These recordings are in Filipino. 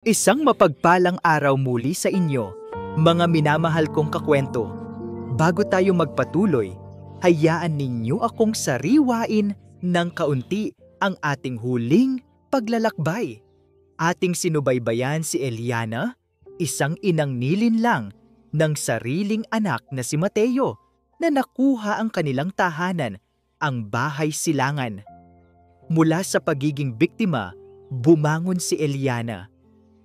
Isang mapagpalang araw muli sa inyo, mga minamahal kong kakwento. Bago tayo magpatuloy, hayaan ninyo akong sariwain ng kaunti ang ating huling paglalakbay. Ating sinubaybayan si Eliana, isang inang nilinlang ng sariling anak na si Mateo, na nakuha ang kanilang tahanan, ang bahay silangan. Mula sa pagiging biktima, bumangon si Eliana.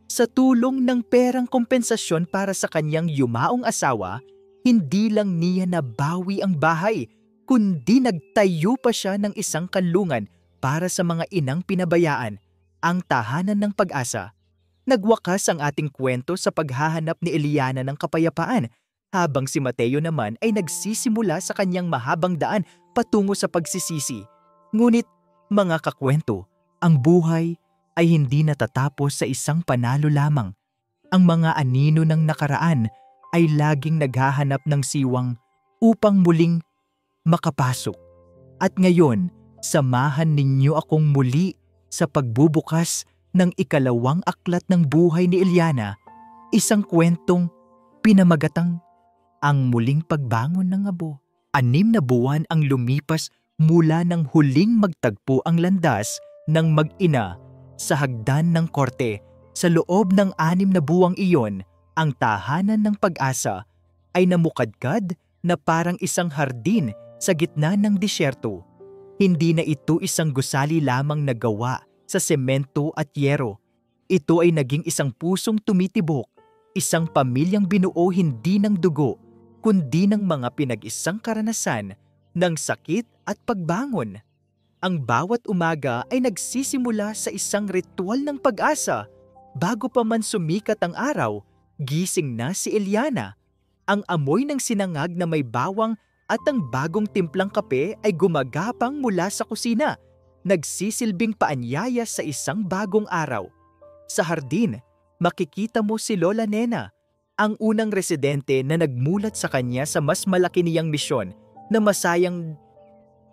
Sa tulong ng perang kompensasyon para sa kanyang yumaong asawa, hindi lang niya nabawi ang bahay, kundi nagtayo pa siya ng isang kanlungan para sa mga inang pinabayaan, ang tahanan ng pag-asa. Nagwakas ang ating kwento sa paghahanap ni Eliana ng kapayapaan, habang si Mateo naman ay nagsisimula sa kanyang mahabang daan patungo sa pagsisisi. Ngunit, mga kakwento, ang buhay ay hindi natatapos sa isang panalo lamang. Ang mga anino ng nakaraan ay laging naghahanap ng siwang upang muling makapasok. At ngayon, samahan ninyo akong muli sa pagbubukas ng ikalawang aklat ng buhay ni Eliana, isang kwentong pinamagatang ang muling pagbangon ng abo. 6 na buwan ang lumipas mula nang huling magtagpo ang landas ng mag-ina sa hagdan ng korte. Sa loob ng 6 na buwang iyon, ang tahanan ng pag-asa ay namukadkad na parang isang hardin sa gitna ng disyerto. Hindi na ito isang gusali lamang na gawa sa semento at yero. Ito ay naging isang pusong tumitibok, isang pamilyang binuo hindi ng dugo, kundi ng mga pinag-isang karanasan ng sakit at pagbangon. Ang bawat umaga ay nagsisimula sa isang ritual ng pag-asa. Bago pa man sumikat ang araw, gising na si Eliana. Ang amoy ng sinangag na may bawang at ang bagong timplang kape ay gumagapang mula sa kusina, nagsisilbing paanyaya sa isang bagong araw. Sa hardin, makikita mo si Lola Nena, ang unang residente na nagmulat sa kanya sa mas malaki niyang misyon na masayang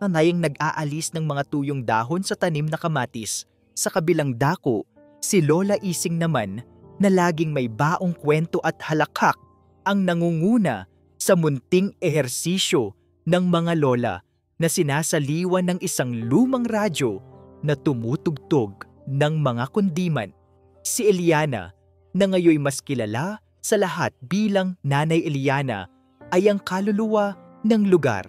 nag-aalis ng mga tuyong dahon sa tanim na kamatis. Sa kabilang dako, si Lola Ising naman na laging may baong kwento at halakhak, ang nangunguna sa munting ehersisyo ng mga lola na sinasaliwan ng isang lumang radyo na tumutugtog ng mga kundiman. Si Eliana, na ngayoy mas kilala sa lahat bilang Nanay Eliana, ay ang kaluluwa ng lugar.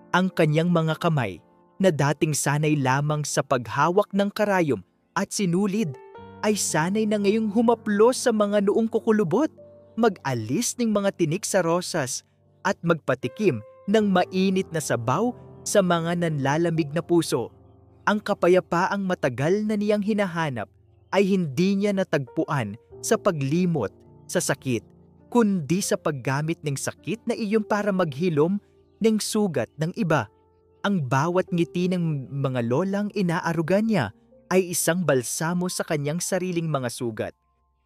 Ang kanyang mga kamay na dating sanay lamang sa paghawak ng karayom at sinulid ay sanay na ngayong humaplos sa mga noong kukulubot, mag-alis ng mga tinik sa rosas at magpatikim ng mainit na sabaw sa mga nanlalamig na puso. Ang kapayapaang matagal na niyang hinahanap ay hindi niya natagpuan sa paglimot sa sakit, kundi sa paggamit ng sakit na iyon para maghilom ng sugat ng iba. Ang bawat ngiti ng mga lolang inaarugan niya ay isang balsamo sa kanyang sariling mga sugat.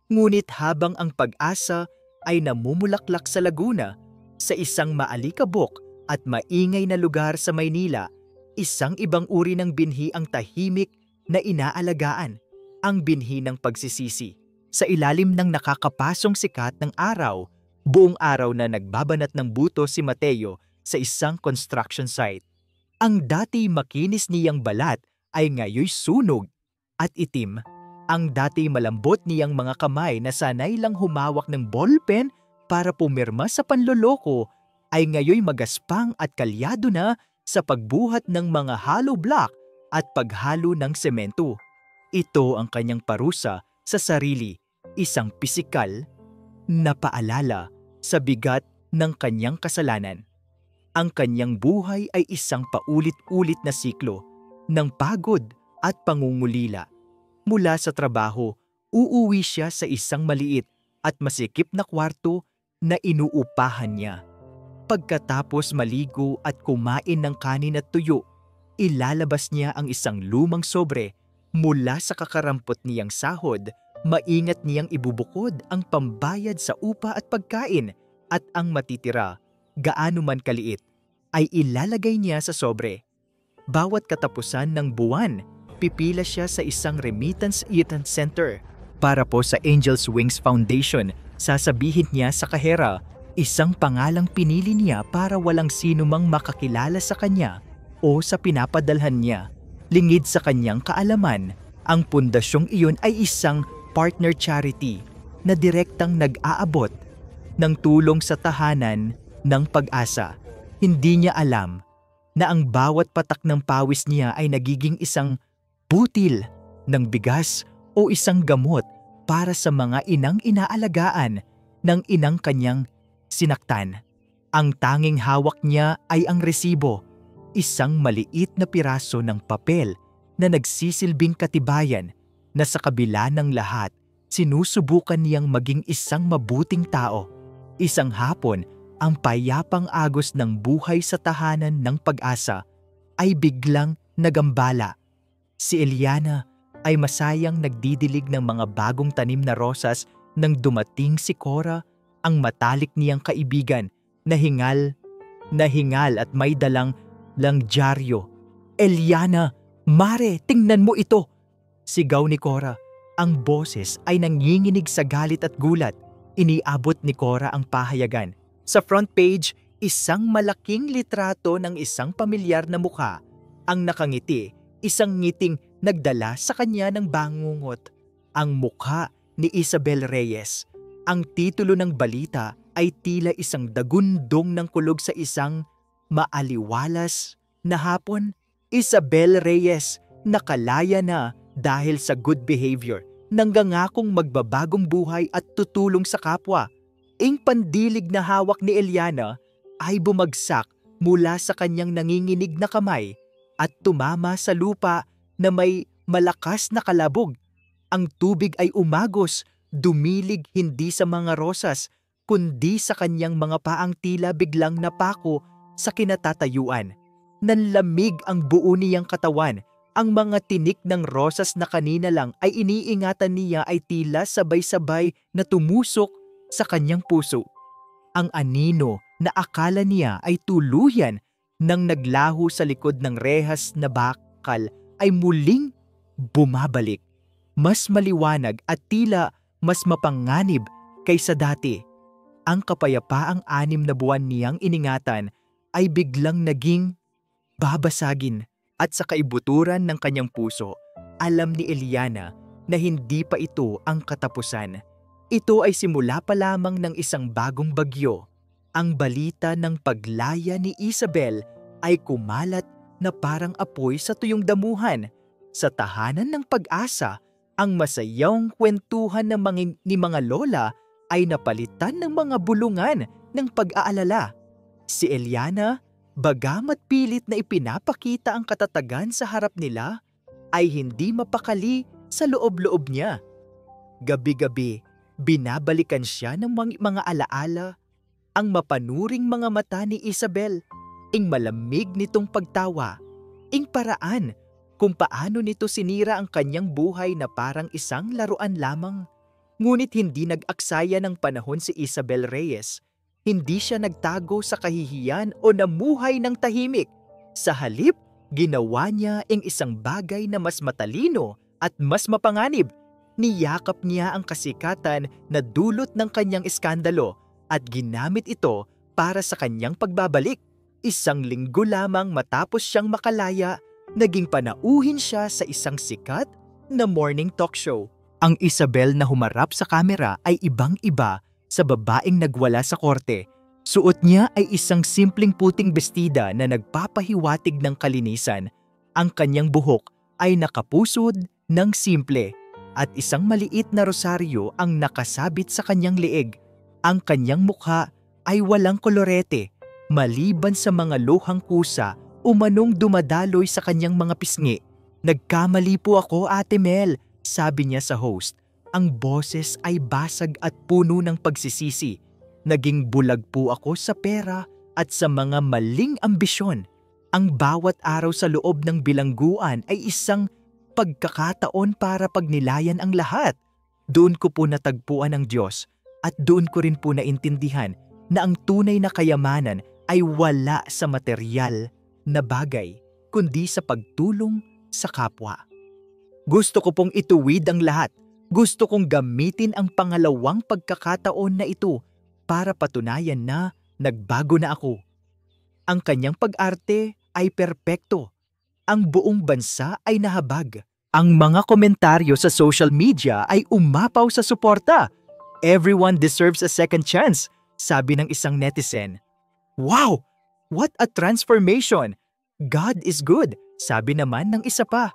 Ngunit habang ang pag-asa ay namumulaklak sa Laguna, sa isang maalikabok at maingay na lugar sa Maynila, isang ibang uri ng binhi ang tahimik na inaalagaan, ang binhi ng pagsisisi. Sa ilalim ng nakakapasong sikat ng araw, buong araw na nagbabanat ng buto si Mateo sa isang construction site. Ang dati makinis niyang balat ay ngayoy sunog at itim. Ang dati malambot niyang mga kamay na sanay lang humawak ng ballpen para pumirma sa panloloko ay ngayoy magaspang at kalyado na sa pagbuhat ng mga hollow block at paghalo ng semento. Ito ang kanyang parusa sa sarili, isang pisikal na paalala sa bigat ng kanyang kasalanan. Ang kanyang buhay ay isang paulit-ulit na siklo ng pagod at pangungulila. Mula sa trabaho, uuwi siya sa isang maliit at masikip na kwarto na inuupahan niya. Pagkatapos maligo at kumain ng kanin at tuyo, ilalabas niya ang isang lumang sobre. Mula sa kakarampot niyang sahod, maingat niyang ibubukod ang pambayad sa upa at pagkain, at ang matitira, gaano man kaliit, ay ilalagay niya sa sobre. Bawat katapusan ng buwan, pipila siya sa isang remittance center Para po sa Angel's Wings Foundation, sasabihin niya sa kahera, isang pangalang pinili niya para walang sino mang makakilala sa kanya o sa pinapadalhan niya. Lingid sa kanyang kaalaman, ang pundasyong iyon ay isang partner charity na direktang nag-aabot ng tulong sa tahanan ng pag-asa. Hindi niya alam na ang bawat patak ng pawis niya ay nagiging isang butil ng bigas o isang gamot para sa mga inang inaalagaan ng inang kanyang sinaktan. Ang tanging hawak niya ay ang resibo, isang maliit na piraso ng papel na nagsisilbing katibayan na sa kabila ng lahat, sinusubukan niyang maging isang mabuting tao. Isang hapon, ang payapang agos ng buhay sa tahanan ng pag-asa ay biglang nagambala. Si Eliana ay masayang nagdidilig ng mga bagong tanim na rosas nang dumating si Cora, ang matalik niyang kaibigan, na hingal at may dalang dyaryo. "Eliana, mare, tingnan mo ito!" Sigaw ni Cora. Ang boses ay nanginginig sa galit at gulat. Iniabot ni Cora ang pahayagan. Sa front page, isang malaking litrato ng isang pamilyar na mukha. Ang nakangiti, isang ngiting nagdala sa kanya ng bangungot. Ang mukha ni Isabel Reyes. Ang titulo ng balita ay tila isang dagundong ng kulog sa isang maaliwalas na hapon. Isabel Reyes, nakalaya na dahil sa good behavior, nanggangakong magbabagong buhay at tutulong sa kapwa. Ang pandilig na hawak ni Eliana ay bumagsak mula sa kanyang nanginginig na kamay at tumama sa lupa na may malakas na kalabog. Ang tubig ay umagos, dumilig hindi sa mga rosas, kundi sa kanyang mga paang tila biglang napako sa kinatatayuan. Nanlamig ang buo niyang katawan. Ang mga tinik ng rosas na kanina lang ay iniingatan niya ay tila sabay-sabay na tumusok sa kanyang puso. Ang anino na akala niya ay tuluyan nang naglaho sa likod ng rehas na bakal ay muling bumabalik. Mas maliwanag at tila mas mapanganib kaysa dati. Ang kapayapaang 6 na buwan niyang iningatan ay biglang naging babasagin. At sa kaibuturan ng kanyang puso, alam ni Eliana na hindi pa ito ang katapusan. Ito ay simula pa lamang ng isang bagong bagyo. Ang balita ng paglaya ni Isabel ay kumalat na parang apoy sa tuyong damuhan. Sa tahanan ng pag-asa, ang masayang kwentuhan ni mga lola ay napalitan ng mga bulungan ng pag-aalala. Si Eliana, bagamat pilit na ipinapakita ang katatagan sa harap nila, ay hindi mapakali sa loob-loob niya. Gabi-gabi, binabalikan siya ng mga alaala, ang mapanuring mga mata ni Isabel, ing malamig nitong pagtawa, ing paraan kung paano nito sinira ang kanyang buhay na parang isang laruan lamang. Ngunit hindi nag-aksaya ng panahon si Isabel Reyes. Hindi siya nagtago sa kahihiyan o namuhay ng tahimik. Sa halip, ginawa niya ang isang bagay na mas matalino at mas mapanganib. Niyakap niya ang kasikatan na dulot ng kanyang iskandalo at ginamit ito para sa kanyang pagbabalik. 1 linggo lamang matapos siyang makalaya, naging panauhin siya sa isang sikat na morning talk show. Ang Isabel na humarap sa kamera ay ibang-iba sa babaeng nagwala sa korte. Suot niya ay isang simpleng puting bestida na nagpapahiwatig ng kalinisan. Ang kanyang buhok ay nakapusod ng simple at isang maliit na rosaryo ang nakasabit sa kanyang leeg. Ang kanyang mukha ay walang kolorete, maliban sa mga luhang kusa umanong dumadaloy sa kanyang mga pisngi. "Nagkamali po ako, Ate Mel," sabi niya sa host. Ang boses ay basag at puno ng pagsisisi. "Naging bulag po ako sa pera at sa mga maling ambisyon. Ang bawat araw sa loob ng bilangguan ay isang pagkakataon para pagnilayan ang lahat. Doon ko po natagpuan ang Diyos at doon ko rin po naintindihan na ang tunay na kayamanan ay wala sa materyal na bagay, kundi sa pagtulong sa kapwa. Gusto ko pong ituwid ang lahat. Gusto kong gamitin ang pangalawang pagkakataon na ito para patunayan na nagbago na ako. Ang kanyang pag-arte ay perpekto. Ang buong bansa ay nahabag. Ang mga komentaryo sa social media ay umapaw sa suporta. Everyone deserves a second chance, sabi ng isang netizen. Wow! What a transformation! God is good, sabi naman ng isa pa.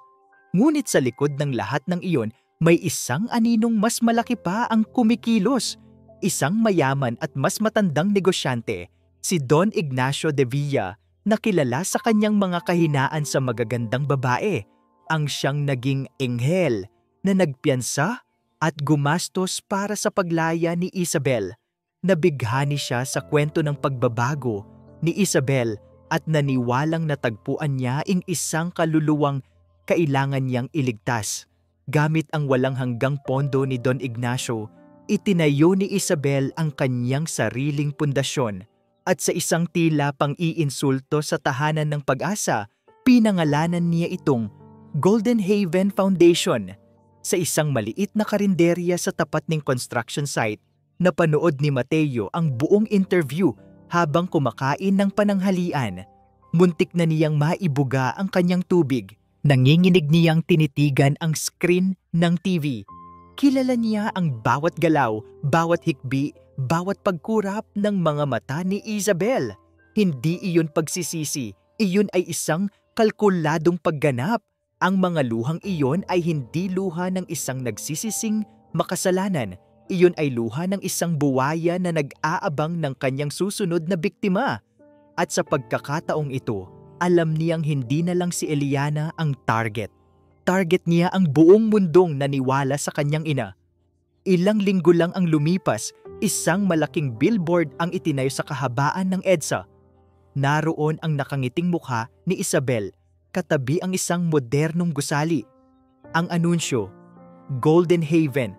Ngunit sa likod ng lahat ng iyon, may isang aninong mas malaki pa ang kumikilos. Isang mayaman at mas matandang negosyante, si Don Ignacio de Villa, na kilala sa kanyang mga kahinaan sa magagandang babae, ang siyang naging enghel na nagpiyansa at gumastos para sa paglaya ni Isabel. Nabighani siya sa kwento ng pagbabago ni Isabel at naniwalang natagpuan niya ang isang kaluluwang kailangan niyang iligtas. Gamit ang walang hanggang pondo ni Don Ignacio, itinayo ni Isabel ang kanyang sariling pundasyon at sa isang tila pang-iinsulto sa tahanan ng pag-asa, pinangalanan niya itong Golden Haven Foundation. Sa isang maliit na karinderya sa tapat ng construction site, napanood ni Mateo ang buong interview habang kumakain ng pananghalian. Muntik na niyang maibuga ang kanyang tubig. Nanginginig niyang tinitigan ang screen ng TV. Kilala niya ang bawat galaw, bawat hikbi, bawat pagkurap ng mga mata ni Isabel. Hindi iyon pagsisisi, iyon ay isang kalkuladong pagganap. Ang mga luhang iyon ay hindi luha ng isang nagsisising makasalanan. Iyon ay luha ng isang buwaya na nag-aabang ng kanyang susunod na biktima. At sa pagkakataong ito, alam niyang hindi na lang si Eliana ang target. Target niya ang buong mundong naniwala sa kanyang ina. Ilang linggo lang ang lumipas, isang malaking billboard ang itinayo sa kahabaan ng EDSA. Naroon ang nakangiting mukha ni Isabel, katabi ang isang modernong gusali. Ang anunsyo, Golden Haven,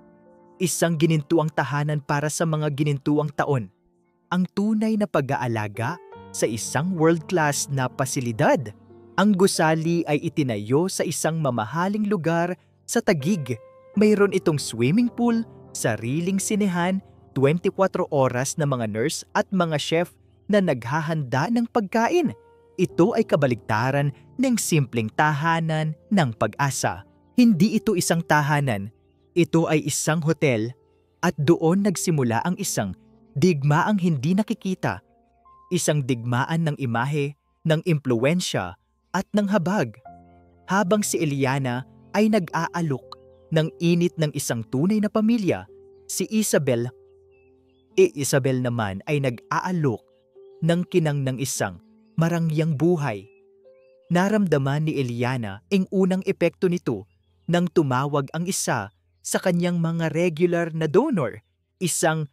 isang ginintuang tahanan para sa mga ginintuang taon. Ang tunay na pag-aalaga sa isang world-class na pasilidad. Ang gusali ay itinayo sa isang mamahaling lugar sa Taguig. Mayroon itong swimming pool, sariling sinehan, 24 oras na mga nurse at mga chef na naghahanda ng pagkain. Ito ay kabaligtaran ng simpleng tahanan ng pag-asa. Hindi ito isang tahanan, ito ay isang hotel at doon nagsimula ang isang digmaang hindi nakikita. Isang digmaan ng imahe, ng impluwensya at ng habag. Habang si Eliana ay nag-aalok ng init ng isang tunay na pamilya, si Isabel naman ay nag-aalok ng kinang ng isang marangyang buhay. Naramdaman ni Eliana ang unang epekto nito nang tumawag ang isa sa kanyang mga regular na donor, isang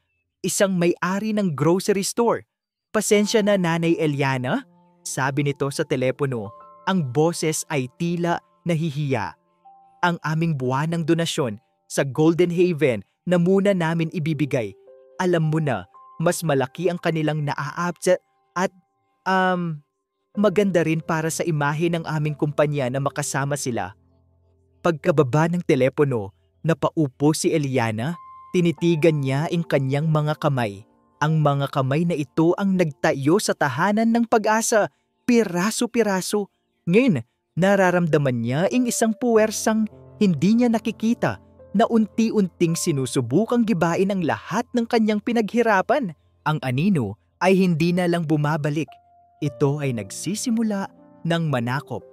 may-ari ng grocery store. "Pasensya na, Nanay Eliana," sabi nito sa telepono. Ang boses ay tila nahihiya. "Ang aming buwanang donasyon sa Golden Haven na muna namin ibibigay. Alam mo na, mas malaki ang kanilang naa-abset at maganda rin para sa imahe ng aming kumpanya na makasama sila." Pagkababa ng telepono, napaupo si Eliana, tinitigan niya ang kanyang mga kamay. Ang mga kamay na ito ang nagtayo sa tahanan ng pag-asa, piraso-piraso. Ngayon, nararamdaman niya ang isang puwersang hindi niya nakikita na unti-unting sinusubukang gibain ang lahat ng kanyang pinaghirapan. Ang anino ay hindi na lang bumabalik. Ito ay nagsisimula ng manakop.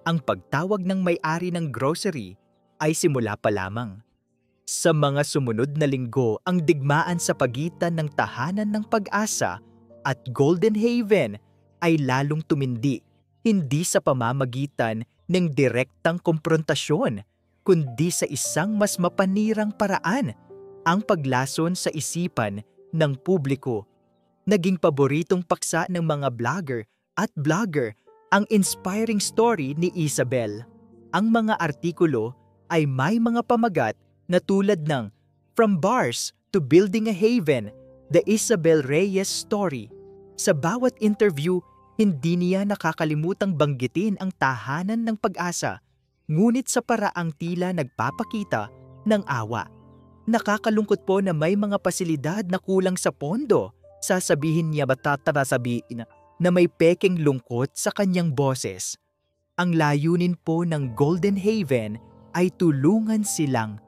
Ang pagtawag ng may-ari ng grocery ay simula pa lamang. Sa mga sumunod na linggo, ang digmaan sa pagitan ng tahanan ng pag-asa at Golden Haven ay lalong tumindi, hindi sa pamamagitan ng direktang komprontasyon, kundi sa isang mas mapanirang paraan, ang paglason sa isipan ng publiko. Naging paboritong paksa ng mga vlogger at blogger ang inspiring story ni Isabel. Ang mga artikulo ay may mga pamagat na tulad ng "From Bars to Building a Haven, The Isabel Reyes Story." Sa bawat interview, hindi niya nakakalimutang banggitin ang tahanan ng pag-asa, ngunit sa paraang tila nagpapakita ng awa. Nakakalungkot po na may mga pasilidad na kulang sa pondo. Sasabihin niya ba sabihin na may pekeng lungkot sa kanyang boses. Ang layunin po ng Golden Haven ay tulungan silang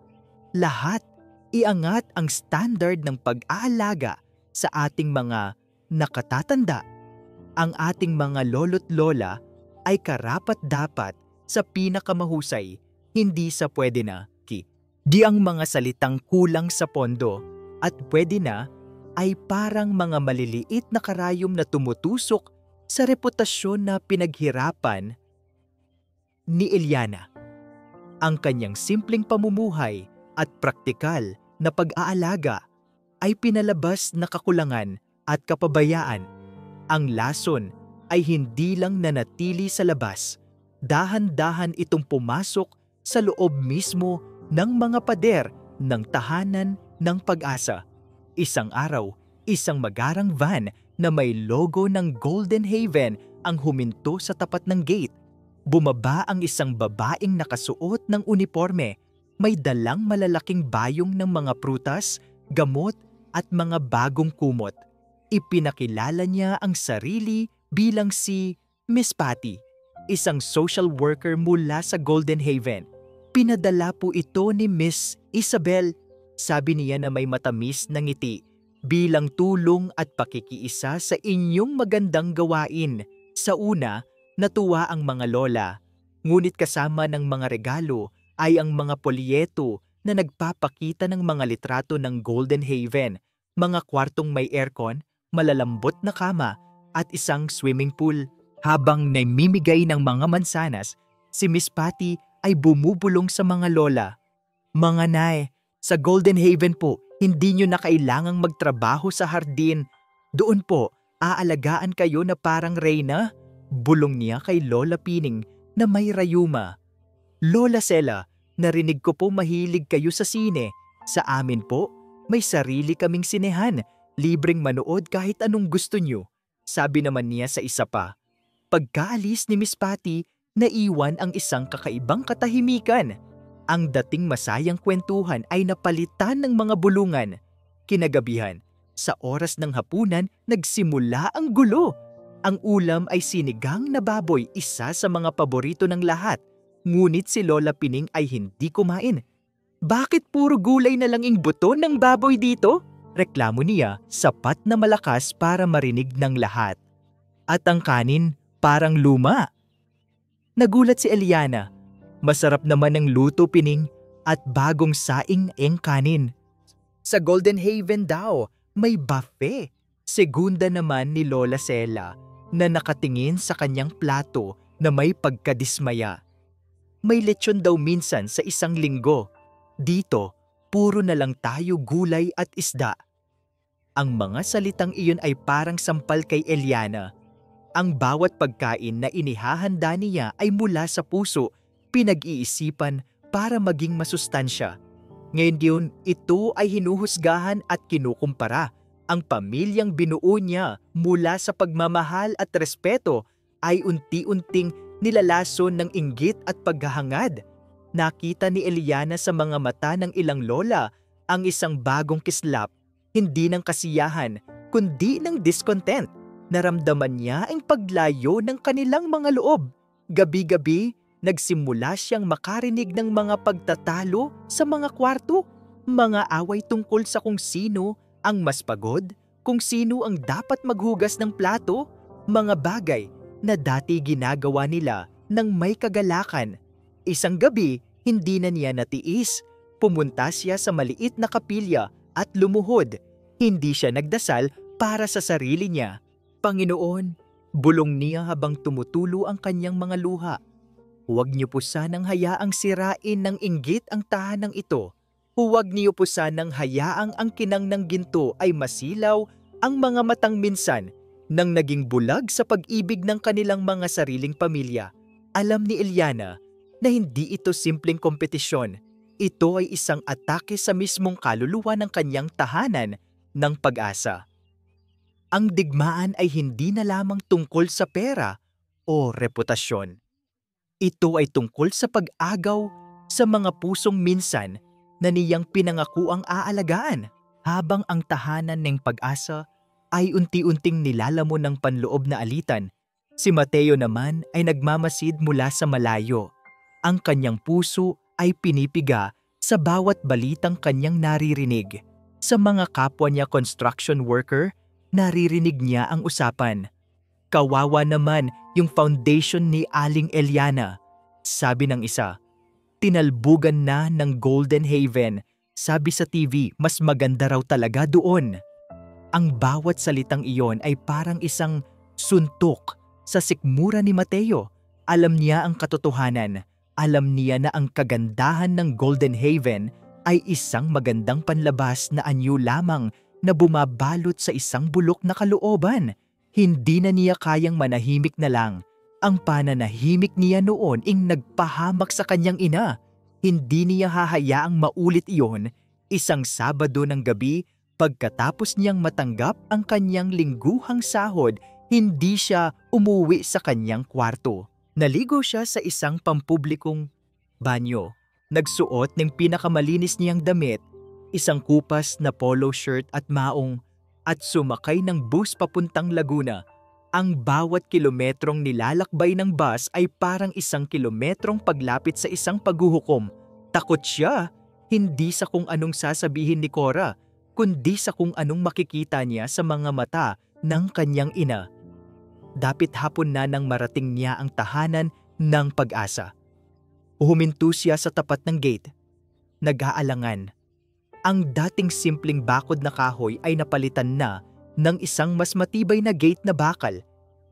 lahat iangat ang standard ng pag-aalaga sa ating mga nakatatanda. Ang ating mga lolo't lola ay karapat-dapat sa pinakamahusay, hindi sa pwede na Di ang mga salitang kulang sa pondo at pwede na ay parang mga maliliit na karayom na tumutusok sa reputasyon na pinaghirapan ni Eliana. Ang kanyang simpleng pamumuhay at praktikal na pag-aalaga ay pinalabas na kakulangan at kapabayaan. Ang lason ay hindi lang nanatili sa labas, dahan-dahan itong pumasok sa loob mismo ng mga pader ng tahanan ng pag-asa. Isang araw, isang magarang van na may logo ng Golden Haven ang huminto sa tapat ng gate. Bumaba ang isang babaeng nakasuot ng uniforme, may dalang malalaking bayong ng mga prutas, gamot at mga bagong kumot. Ipinakilala niya ang sarili bilang si Miss Patty, isang social worker mula sa Golden Haven. Pinadala po ito ni Miss Isabel, sabi niya na may matamis na ngiti, bilang tulong at pakikiisa sa inyong magandang gawain. Sa una, natuwa ang mga lola, ngunit kasama ng mga regalo ay ang mga polyeto na nagpapakita ng mga litrato ng Golden Haven, mga kwartong may aircon, malalambot na kama at isang swimming pool. Habang namimigay ng mga mansanas, si Miss Patty ay bumubulong sa mga lola. Mga nay, sa Golden Haven po, hindi nyo na kailangang magtrabaho sa hardin. Doon po, aalagaan kayo na parang reyna. Bulong niya kay Lola Pining na may rayuma. Lola Sela, narinig ko po mahilig kayo sa sine. Sa amin po, may sarili kaming sinehan. Libreng manood kahit anong gusto nyo. Sabi naman niya sa isa pa. Pagkaalis ni Miss Patty, naiwan ang isang kakaibang katahimikan. Ang dating masayang kwentuhan ay napalitan ng mga bulungan. Kinagabihan, sa oras ng hapunan, nagsimula ang gulo. Ang ulam ay sinigang na baboy, isa sa mga paborito ng lahat. Ngunit si Lola Pining ay hindi kumain. Bakit puro gulay na lang ang buto ng baboy dito? Reklamo niya, sapat na malakas para marinig ng lahat. At ang kanin, parang luma. Nagulat si Eliana. Masarap naman ang luto, Pining, at bagong saing ang kanin. Sa Golden Haven daw, may buffet. Segunda naman ni Lola Sela na nakatingin sa kanyang plato na may pagkadismaya. May lechon daw minsan sa isang linggo. Dito, puro na lang tayo gulay at isda. Ang mga salitang iyon ay parang sampal kay Eliana. Ang bawat pagkain na inihahanda niya ay mula sa puso, pinag-iisipan para maging masustansya. Ngayon yun, ito ay hinuhusgahan at kinukumpara. Ang pamilyang binuo niya mula sa pagmamahal at respeto ay unti-unting nilalason ng inggit at paghahangad. Nakita ni Eliana sa mga mata ng ilang lola ang isang bagong kislap, hindi ng kasiyahan, kundi ng discontent. Naramdaman niya ang paglayo ng kanilang mga loob. Gabi-gabi, nagsimula siyang makarinig ng mga pagtatalo sa mga kwarto, mga away tungkol sa kung sino ang mas pagod, kung sino ang dapat maghugas ng plato, mga bagay na dati ginagawa nila ng may kagalakan. Isang gabi, hindi na niya natiis. Pumunta siya sa maliit na kapilya at lumuhod. Hindi siya nagdasal para sa sarili niya. Panginoon, bulong niya habang tumutulo ang kanyang mga luha. Huwag niyo po sanang hayaang sirain ng inggit ang tahanang ito. Huwag niyo po sanang hayaang ang kinang ng ginto ay masilaw ang mga matang minsan nang naging bulag sa pag-ibig ng kanilang mga sariling pamilya. Alam ni Eliana na hindi ito simpleng kompetisyon. Ito ay isang atake sa mismong kaluluwa ng kanyang tahanan ng pag-asa. Ang digmaan ay hindi na lamang tungkol sa pera o reputasyon. Ito ay tungkol sa pag-agaw sa mga pusong minsan na niyang pinangako ang aalagaan. Habang ang tahanan ng Pag-asa ay unti-unting nilalamon ng panloob na alitan, si Mateo naman ay nagmamasid mula sa malayo. Ang kanyang puso ay pinipiga sa bawat balitang kanyang naririnig. Sa mga kapwa niya construction worker, naririnig niya ang usapan. Kawawa naman yung foundation ni Aling Eliana. Sabi ng isa, tinalbugan na ng Golden Haven. Sabi sa TV, mas maganda raw talaga doon. Ang bawat salitang iyon ay parang isang suntok sa sikmura ni Mateo. Alam niya ang katotohanan. Alam niya na ang kagandahan ng Golden Haven ay isang magandang panlabas na anyo lamang na bumabalot sa isang bulok na kalooban. Hindi na niya kayang manahimik na lang. Ang pananahimik niya noon ing nagpahamak sa kanyang ina. Hindi niya hahayaang maulit iyon. Isang Sabado ng gabi, pagkatapos niyang matanggap ang kanyang lingguhang sahod, hindi siya umuwi sa kanyang kwarto. Naligo siya sa isang pampublikong banyo. Nagsuot ng pinakamalinis niyang damit, isang kupas na polo shirt at maong, at sumakay ng bus papuntang Laguna. Ang bawat kilometrong nilalakbay ng bus ay parang 1 kilometrong paglapit sa isang paghuhukom. Takot siya, hindi sa kung anong sasabihin ni Cora, kundi sa kung anong makikita niya sa mga mata ng kanyang ina. Dapit hapon na nang marating niya ang tahanan ng Pag-asa. Huminto siya sa tapat ng gate. Nag-aalangan. Ang dating simpleng bakod na kahoy ay napalitan na ng isang mas matibay na gate na bakal.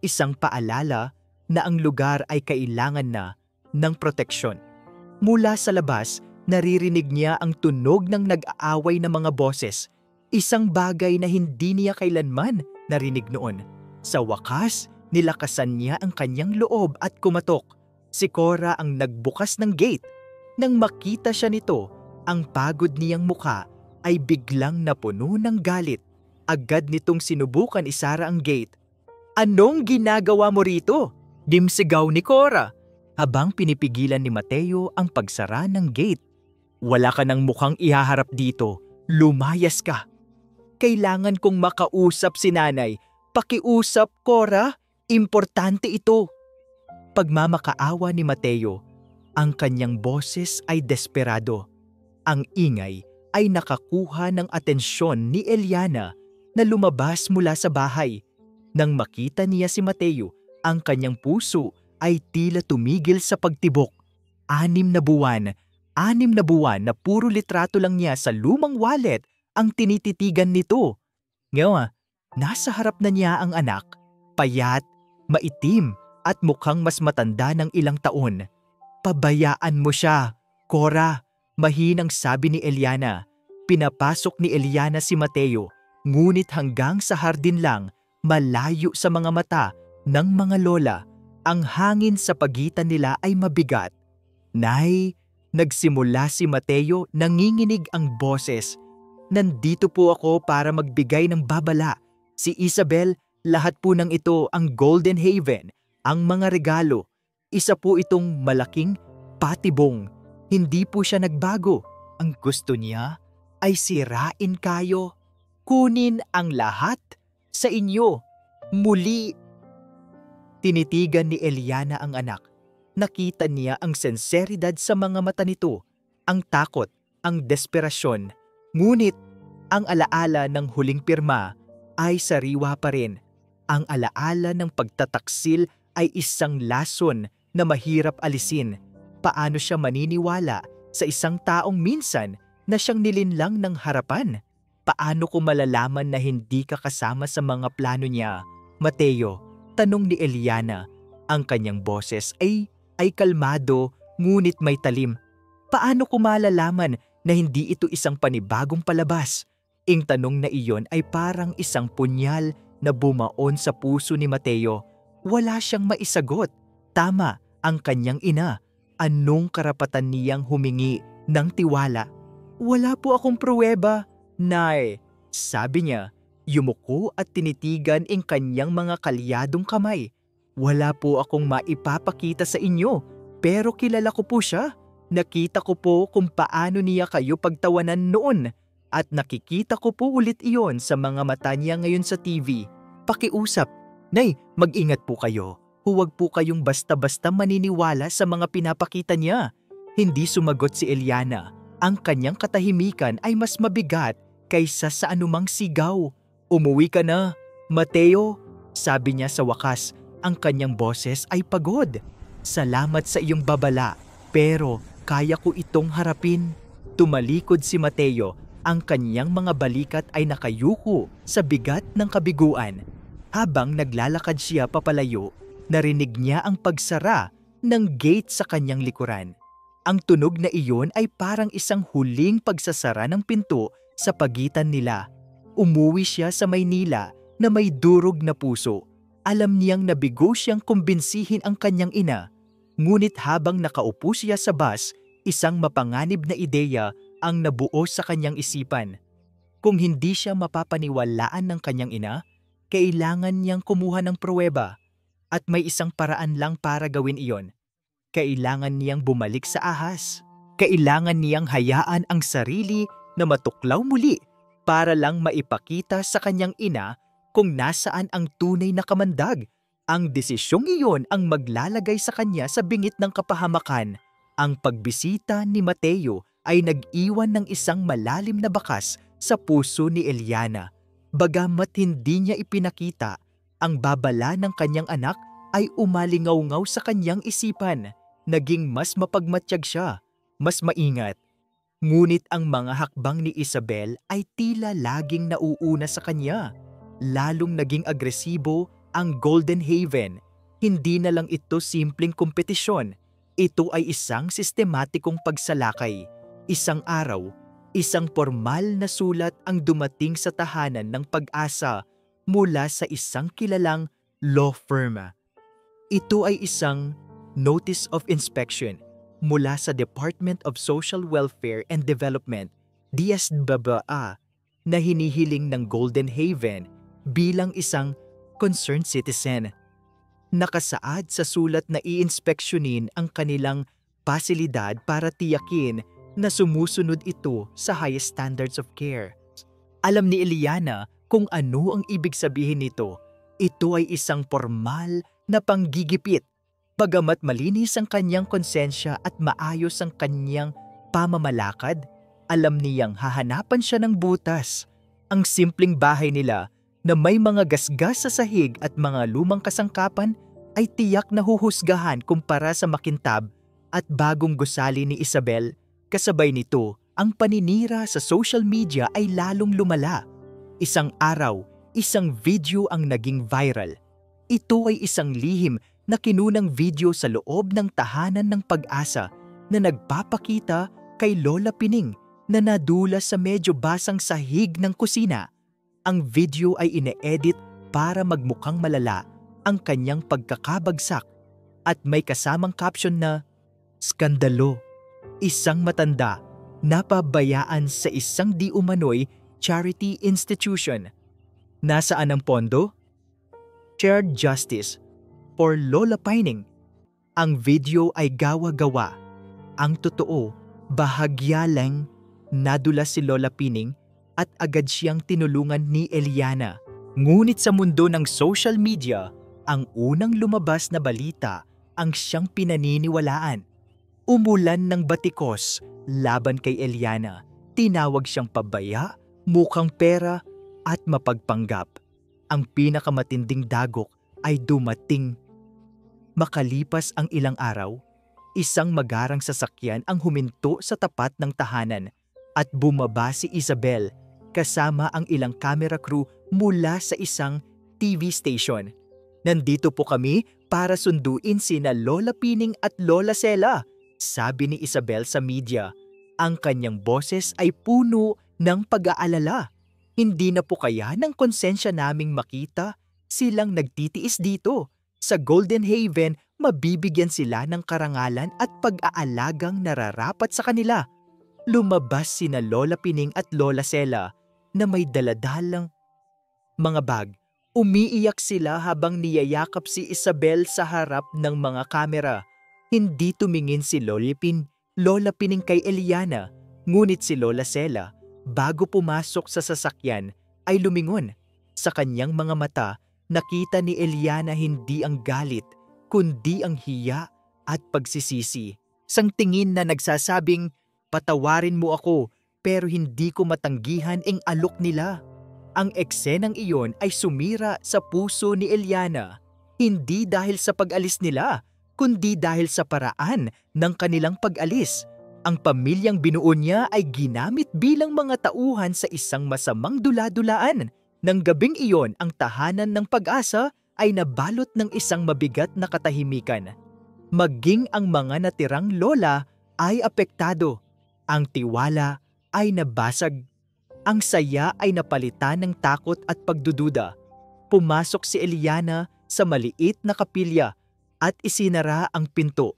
Isang paalala na ang lugar ay kailangan na ng proteksyon. Mula sa labas, naririnig niya ang tunog ng nag-aaway na mga boses. Isang bagay na hindi niya kailanman narinig noon. Sa wakas, nilakasan niya ang kanyang loob at kumatok. Si Cora ang nagbukas ng gate. Nang makita siya nito, ang pagod niyang muka ay biglang napuno ng galit. Agad nitong sinubukan isara ang gate. "Anong ginagawa mo rito?" Dimsigaw ni Cora, habang pinipigilan ni Mateo ang pagsara ng gate. "Wala ka ng mukhang ihaharap dito. Lumayas ka." "Kailangan kong makausap si nanay." "Pakiusap, Cora. Importante ito." Pagmamakaawa ni Mateo, ang kanyang boses ay desperado. Ang ingay ay nakakuha ng atensyon ni Eliana na lumabas mula sa bahay. Nang makita niya si Mateo, ang kanyang puso ay tila tumigil sa pagtibok. 6 na buwan na puro litrato lang niya sa lumang wallet ang tinititigan nito. Ngayon, nasa harap na niya ang anak, payat, maitim at mukhang mas matanda ng ilang taon. "Pabayaan mo siya, Cora," mahinang sabi ni Eliana. Pinapasok ni Eliana si Mateo, ngunit hanggang sa hardin lang, malayo sa mga mata ng mga lola. Ang hangin sa pagitan nila ay mabigat. "Nay," nagsimula si Mateo, nanginginig ang boses. "Nandito po ako para magbigay ng babala. Si Isabel, lahat po ng ito ang Golden Haven, ang mga regalo. Isa po itong malaking patibong. Hindi po siya nagbago. Ang gusto niya ay sirain kayo. Kunin ang lahat sa inyo. Muli." Tinitigan ni Eliana ang anak. Nakita niya ang senseridad sa mga mata nito, ang takot, ang desperasyon. Ngunit ang alaala ng huling pirma ay sariwa pa rin. Ang alaala ng pagtataksil ay isang lason na mahirap alisin. Paano siya maniniwala sa isang taong minsan na siyang nilinlang ng harapan? Paano ko malalaman na hindi ka kasama sa mga plano niya, Mateo? Tanong ni Eliana. Ang kanyang boses ay kalmado ngunit may talim. Paano ko malalaman na hindi ito isang panibagong palabas? Ang tanong na iyon ay parang isang punyal na bumaon sa puso ni Mateo. Wala siyang maisagot. Tama ang kanyang ina. Anong karapatan niyang humingi ng tiwala? "Wala po akong pruweba, Nay," sabi niya. Yumuko at tinitigan ang kanyang mga kalyadong kamay. "Wala po akong maipapakita sa inyo, pero kilala ko po siya. Nakita ko po kung paano niya kayo pagtawanan noon at nakikita ko po ulit iyon sa mga mata niya ngayon sa TV. Pakiusap. Nay, mag-ingat po kayo. Huwag po kayong basta-basta maniniwala sa mga pinapakita niya. Hindi sumagot si Eliana. Ang kanyang katahimikan ay mas mabigat kaysa sa anumang sigaw. Umuwi ka na, Mateo, sabi niya sa wakas. Ang kanyang boses ay pagod. Salamat sa iyong babala, pero kaya ko itong harapin. Tumalikod si Mateo. Ang kanyang mga balikat ay nakayuko sa bigat ng kabiguan. Habang naglalakad siya papalayo, narinig niya ang pagsara ng gate sa kanyang likuran. Ang tunog na iyon ay parang isang huling pagsasara ng pinto sa pagitan nila. Umuwi siya sa Maynila na may durog na puso. Alam niyang nabigo siyang kumbinsihin ang kanyang ina. Ngunit habang nakaupo siya sa bus, isang mapanganib na ideya ang nabuo sa kanyang isipan. Kung hindi siya mapapaniwalaan ng kanyang ina, kailangan niyang kumuha ng pruweba. At may isang paraan lang para gawin iyon. Kailangan niyang bumalik sa ahas. Kailangan niyang hayaan ang sarili na matuklaw muli para lang maipakita sa kanyang ina kung nasaan ang tunay na kamandag. Ang desisyong iyon ang maglalagay sa kanya sa bingit ng kapahamakan. Ang pagbisita ni Mateo ay nag-iwan ng isang malalim na bakas sa puso ni Eliana. Bagamat hindi niya ipinakita, ang babala ng kanyang anak ay umalingaw-ngaw sa kanyang isipan. Naging mas mapagmatyag siya, mas maingat. Ngunit ang mga hakbang ni Isabel ay tila laging nauuna sa kanya. Lalong naging agresibo ang Golden Haven. Hindi na lang ito simpleng kompetisyon. Ito ay isang sistematikong pagsalakay. Isang araw, isang formal na sulat ang dumating sa tahanan ng Pag-asa mula sa isang kilalang law firm. Ito ay isang Notice of Inspection mula sa Department of Social Welfare and Development, DSWA, na hinihiling ng Golden Haven bilang isang concerned citizen. Nakasaad sa sulat na iinspeksyonin ang kanilang pasilidad para tiyakin na sumusunod ito sa highest standards of care. Alam ni Eliana kung ano ang ibig sabihin nito. Ito ay isang formal na panggigipit. Bagamat malinis ang kanyang konsensya at maayos ang kanyang pamamalakad, alam niyang hahanapan siya ng butas. Ang simpleng bahay nila na may mga gasgas sa sahig at mga lumang kasangkapan ay tiyak na huhusgahan kumpara sa makintab at bagong gusali ni Isabel. Kasabay nito, ang paninira sa social media ay lalong lumala. Isang araw, isang video ang naging viral. Ito ay isang lihim na kinunang video sa loob ng tahanan ng Pag-asa na nagpapakita kay Lola Pining na nadulas sa medyo basang sahig ng kusina. Ang video ay ine-edit para magmukhang malala ang kanyang pagkakabagsak at may kasamang caption na, "Skandalo, isang matanda napabayaan sa isang di umano'y charity institution." Nasaan ang pondo? Shared Justice for Lola Pining. Ang video ay gawa-gawa. Ang totoo, bahagya lang nadulas si Lola Pining at agad siyang tinulungan ni Eliana. Ngunit sa mundo ng social media, ang unang lumabas na balita ang siyang pinaniniwalaan. Umulan ng batikos laban kay Eliana. Tinawag siyang pabaya, mukhang pera at mapagpanggap. Ang pinakamatinding dagok ay dumating. Makalipas ang ilang araw, isang magarang sasakyan ang huminto sa tapat ng tahanan at bumaba si Isabel kasama ang ilang camera crew mula sa isang TV station. "Nandito po kami para sunduin sina Lola Pining at Lola Sela," sabi ni Isabel sa media. Ang kanyang boses ay puno ng pag-aalala. "Hindi na po kaya ng konsensya naming makita silang nagtitiis dito. Sa Golden Haven, mabibigyan sila ng karangalan at pag-aalagang nararapat sa kanila." Lumabas sina Lola Pining at Lola Sela na may daladalang mga bag. Umiiyak sila habang niyayakap si Isabel sa harap ng mga kamera. Hindi tumingin si Lola Pining Lola Pining kay Eliana, ngunit si Lola Sela, bago pumasok sa sasakyan, ay lumingon. Sa kanyang mga mata, nakita ni Eliana hindi ang galit, kundi ang hiya at pagsisisi. Sang tingin na nagsasabing, "Patawarin mo ako, pero hindi ko matanggihan ang alok nila." Ang eksenang iyon ay sumira sa puso ni Eliana, hindi dahil sa pag-alis nila, kundi dahil sa paraan ng kanilang pag-alis. Ang pamilyang binuo niya ay ginamit bilang mga tauhan sa isang masamang dula-dulaan. Nang gabing iyon, ang tahanan ng Pag-asa ay nabalot ng isang mabigat na katahimikan. Maging ang mga natirang lola ay apektado. Ang tiwala ay nabasag. Ang saya ay napalitan ng takot at pagdududa. Pumasok si Eliana sa maliit na kapilya at isinara ang pinto.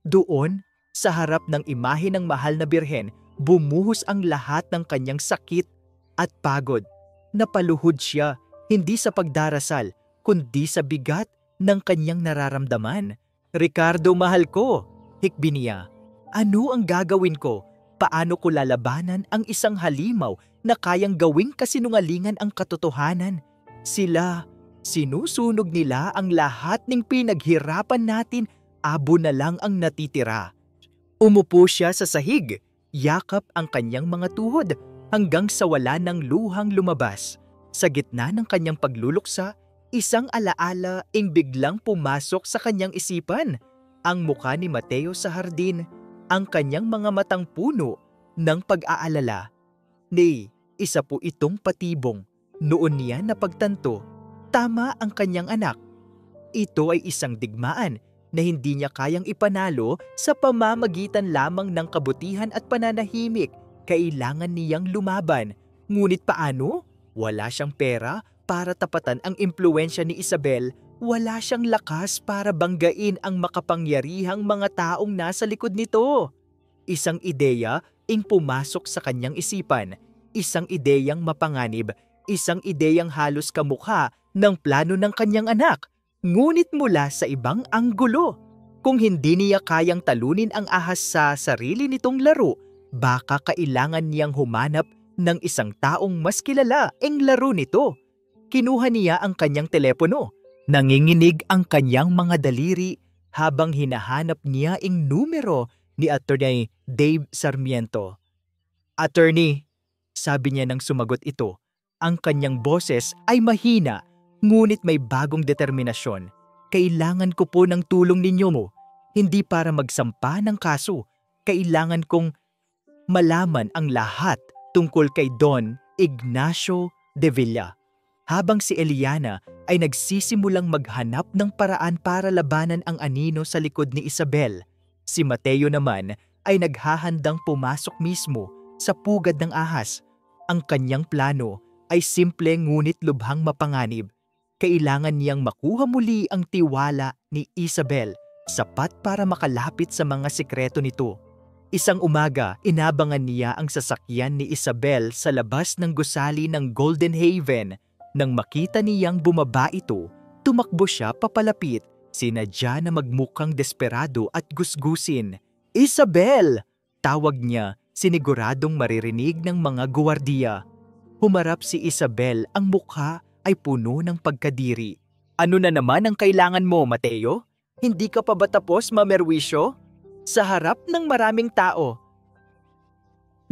Doon, sa harap ng imahe ng mahal na birhen, bumuhos ang lahat ng kanyang sakit at pagod. Napaluhod siya, hindi sa pagdarasal, kundi sa bigat ng kanyang nararamdaman. "Ricardo, mahal ko," hikbi niya. "Ano ang gagawin ko? Paano ko lalabanan ang isang halimaw na kayang gawing kasinungalingan ang katotohanan? Sinusunog nila ang lahat ng pinaghirapan natin, abo na lang ang natitira." Umupo siya sa sahig, yakap ang kanyang mga tuhod hanggang sa wala ng luhang lumabas. Sa gitna ng kanyang pagluluksa, isang alaala ang biglang pumasok sa kanyang isipan. Ang mukha ni Mateo sa hardin, ang kanyang mga matang puno ng pag-aalala. Isa po itong patibong. Noon niya napagtanto, tama ang kanyang anak. Ito ay isang digmaan na hindi niya kayang ipanalo sa pamamagitan lamang ng kabutihan at pananahimik. Kailangan niyang lumaban. Ngunit paano? Wala siyang pera para tapatan ang impluwensya ni Isabel. Wala siyang lakas para banggain ang makapangyarihang mga taong nasa likod nito. Isang ideya ang pumasok sa kanyang isipan. Isang ideyang mapanganib. Isang ideyang halos kamukha ng plano ng kanyang anak. Ngunit mula sa ibang anggulo. Kung hindi niya kayang talunin ang ahas sa sarili nitong laro, baka kailangan niyang humanap ng isang taong mas kilala ang laro nito. Kinuha niya ang kanyang telepono. Nanginginig ang kanyang mga daliri habang hinahanap niya ang numero ni Attorney Dave Sarmiento. "Attorney," sabi niya nang sumagot ito. Ang kanyang boses ay mahina, ngunit may bagong determinasyon. "Kailangan ko po ng tulong ninyo mo. Hindi para magsampa ng kaso. Kailangan kong malaman ang lahat tungkol kay Don Ignacio de Villa." Habang si Eliana ay nagsisimulang maghanap ng paraan para labanan ang anino sa likod ni Isabel, si Mateo naman ay naghahandang pumasok mismo sa pugad ng ahas. Ang kanyang plano ay simple ngunit lubhang mapanganib. Kailangan niyang makuha muli ang tiwala ni Isabel, sapat para makalapit sa mga sikreto nito. Isang umaga, inabangan niya ang sasakyan ni Isabel sa labas ng gusali ng Golden Haven. Nang makita niyang bumaba ito, tumakbo siya papalapit, sinadya na magmukhang desperado at gusgusin. "Isabel!" tawag niya, siniguradong maririnig ng mga guwardiya. Humarap si Isabel, ang mukha ay puno ng pagkadiri. "Ano na naman ang kailangan mo, Mateo? Hindi ka pa ba tapos mamerwisyo? Sa harap ng maraming tao."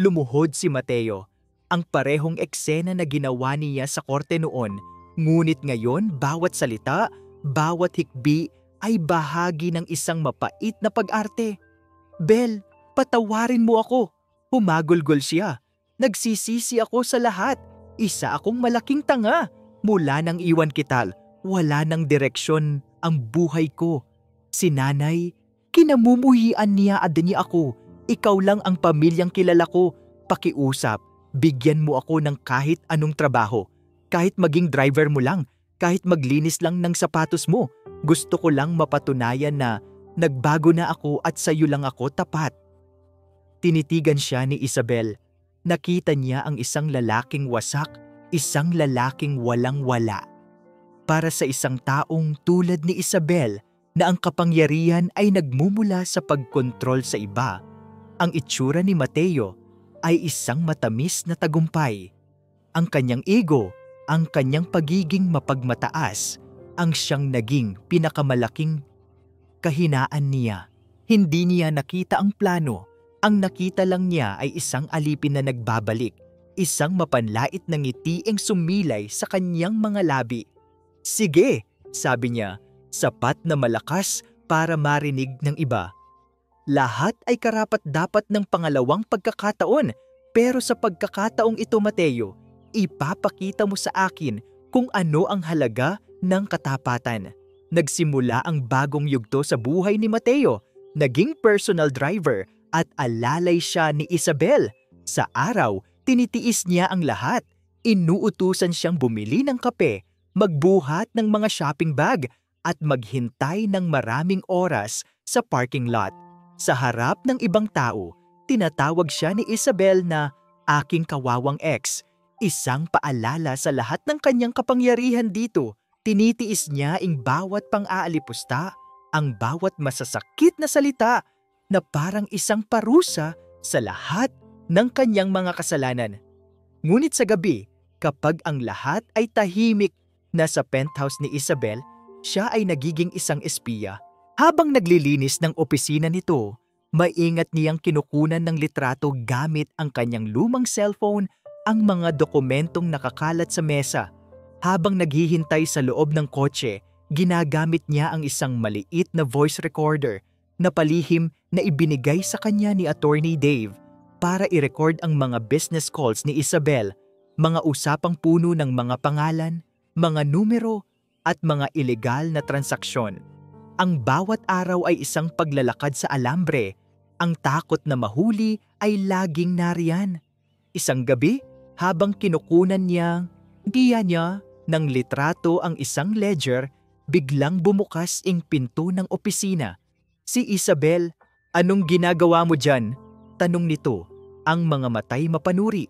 Lumuhod si Mateo. Ang parehong eksena na ginawa niya sa korte noon, ngunit ngayon bawat salita, bawat hikbi ay bahagi ng isang mapait na pag-arte. "Bel, patawarin mo ako." Humagulgol siya. "Nagsisisi ako sa lahat. Isa akong malaking tanga. Mula nang iwan kita, wala nang direksyon ang buhay ko. Si nanay, kinamumuhian niya niya ako. Ikaw lang ang pamilyang kilala ko. Pakiusap. Bigyan mo ako ng kahit anong trabaho. Kahit maging driver mo lang, kahit maglinis lang ng sapatos mo. Gusto ko lang mapatunayan na nagbago na ako at sa'yo lang ako tapat." Tinitigan siya ni Isabel. Nakita niya ang isang lalaking wasak, isang lalaking walang-wala. Para sa isang taong tulad ni Isabel na ang kapangyarihan ay nagmumula sa pagkontrol sa iba, Ang itsura ni Mateo ay isang matamis na tagumpay. Ang kanyang ego, ang kanyang pagiging mapagmataas, ang siyang naging pinakamalaking kahinaan niya. Hindi niya nakita ang plano. Ang nakita lang niya ay isang alipin na nagbabalik, isang mapanlait na ngitiing sumilay sa kanyang mga labi. "Sige," sabi niya, sapat na malakas para marinig ng iba. Lahat ay karapat-dapat ng pangalawang pagkakataon, pero sa pagkakataong ito, Mateo, ipapakita mo sa akin kung ano ang halaga ng katapatan. Nagsimula ang bagong yugto sa buhay ni Mateo. Naging personal driver at alalay siya ni Isabel. Sa araw, tinitiis niya ang lahat. Inuutusan siyang bumili ng kape, magbuhat ng mga shopping bag, at maghintay ng maraming oras sa parking lot. Sa harap ng ibang tao, tinatawag siya ni Isabel na aking kawawang ex. Isang paalala sa lahat ng kanyang kapangyarihan dito. Tinitiis niya ang bawat pang-aalipusta, ang bawat masasakit na salita na parang isang parusa sa lahat ng kanyang mga kasalanan. Ngunit sa gabi, kapag ang lahat ay tahimik na sa penthouse ni Isabel, siya ay nagiging isang espiya. Habang naglilinis ng opisina nito, maingat niyang kinukunan ng litrato gamit ang kanyang lumang cellphone ang mga dokumentong nakakalat sa mesa. Habang naghihintay sa loob ng kotse, ginagamit niya ang isang maliit na voice recorder na palihim na ibinigay sa kanya ni Attorney Dave para i-record ang mga business calls ni Isabel, mga usapang puno ng mga pangalan, mga numero at mga ilegal na transaksyon. Ang bawat araw ay isang paglalakad sa alambre. Ang takot na mahuli ay laging nariyan. Isang gabi, habang kinukunan niya ng litrato ang isang ledger, biglang bumukas ang pinto ng opisina. Si Isabel, "Anong ginagawa mo dyan?" tanong nito, ang mga matay mapanuri.